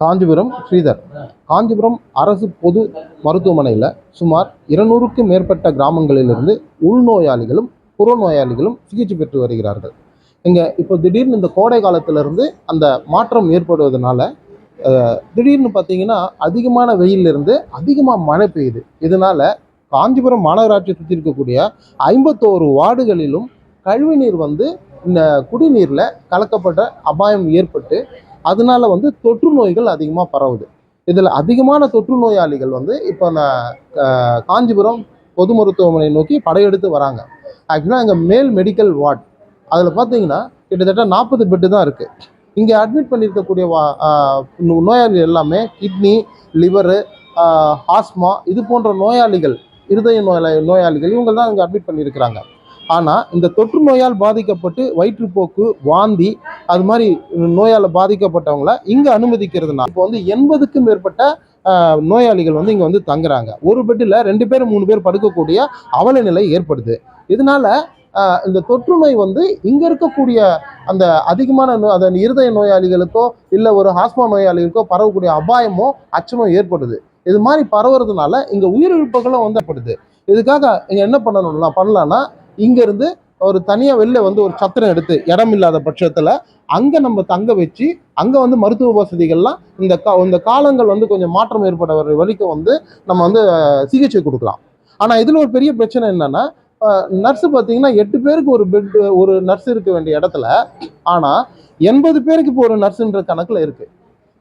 காஞ்சிபுரம் ஸ்ரீதர். காஞ்சிபுரம் அரசு பொது மருத்துவமனையில் சுமார் 200க்கும் மேற்பட்ட கிராமங்களிலிருந்து உள்நோயாளிகளும் புறநோயாளிகளும் சிகிச்சை பெற்று வருகிறார்கள். இங்கே இப்போ திடீர்னு இந்த கோடை காலத்திலிருந்து அந்த மாற்றம் ஏற்படுவதனால திடீர்னு பார்த்தீங்கன்னா அதிகமான வெயிலிருந்து அதிகமாக மழை பெய்யுது. இதனால காஞ்சிபுரம் மாநகராட்சி சுற்றி இருக்கக்கூடிய 51 வார்டுகளிலும் கழிவுநீர் இந்த குடிநீரில் கலக்கப்பட்ட அபாயம் ஏற்பட்டு அதனால தொற்று நோய்கள் அதிகமாக பரவுது. இதில் அதிகமான தொற்று நோயாளிகள் இப்போ காஞ்சிபுரம் பொது மருத்துவமனை நோக்கி படையெடுத்து வராங்க. ஆக்சுவலாக இங்கே மேல் மெடிக்கல் வார்டு அதில் பார்த்தீங்கன்னா கிட்டத்தட்ட 40 பெட்டு தான் இருக்குது. இங்கே அட்மிட் பண்ணியிருக்கக்கூடிய நோயாளிகள் எல்லாமே கிட்னி, லிவரு, ஆஸ்மா இது போன்ற நோயாளிகள், இருதய நோயாளிகள் இவங்க தான் இங்கே அட்மிட் பண்ணியிருக்கிறாங்க. ஆனால் இந்த தொற்று நோயால் பாதிக்கப்பட்டு வயிற்றுப்போக்கு, வாந்தி அது மாதிரி நோயால் பாதிக்கப்பட்டவங்கள இங்கே அனுமதிக்கிறதுனா இப்போ 80க்கும் மேற்பட்ட நோயாளிகள் இங்கே தங்குறாங்க. ஒரு பெட்டில் 2 பேர் 3 பேர் படுக்கக்கூடிய அவல நிலை ஏற்படுது. இதனால இந்த தொற்று நோய் இங்கே இருக்கக்கூடிய அந்த அதிகமான அந்த இருதய நோயாளிகளுக்கோ இல்லை ஒரு ஆஸ்மா நோயாளிகளுக்கோ பரவக்கூடிய அபாயமோ அச்சமோ ஏற்படுது. இது மாதிரி பரவுறதுனால இங்கே உயிரிழப்புகளும் ஏற்படுது. இதுக்காக இங்கே என்ன பண்ணலாம்னா இங்கேருந்து ஒரு தனியாக வெளில ஒரு சத்திரம் எடுத்து இடம் இல்லாத பட்சத்தில் அங்கே நம்ம தங்க வச்சு அங்கே மருத்துவ வசதிகள்லாம் இந்த காலங்கள் கொஞ்சம் மாற்றம் ஏற்பட வரைக்கும் நம்ம சிகிச்சை கொடுக்கலாம். ஆனால் இதில் ஒரு பெரிய பிரச்சனை என்னன்னா, நர்ஸு பார்த்தீங்கன்னா 8 பேருக்கு ஒரு பெட் ஒரு நர்ஸ் இருக்க வேண்டிய இடத்துல ஆனால் 80 பேருக்கு இப்போ ஒரு நர்ஸுன்ற கணக்கில் இருக்குது.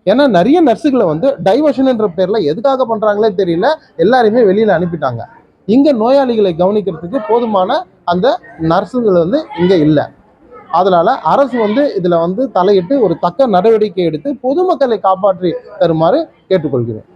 ஏன்னா நிறைய நர்ஸுகளை டைவர்ஷன்ன்ற பேரில் எதுக்காக பண்ணுறாங்களே தெரியல, எல்லாரையுமே வெளியில் அனுப்பிட்டாங்க. இங்கே நோயாளிகளை கவனிக்கிறதுக்கு போதுமான அந்த நர்ஸுகள் இங்கே இல்லை. அதனால அரசு இதில் தலையிட்டு ஒரு தக்க நடவடிக்கை எடுத்து பொதுமக்களை காப்பாற்றி தருமாறு கேட்டுக்கொள்கிறேன்.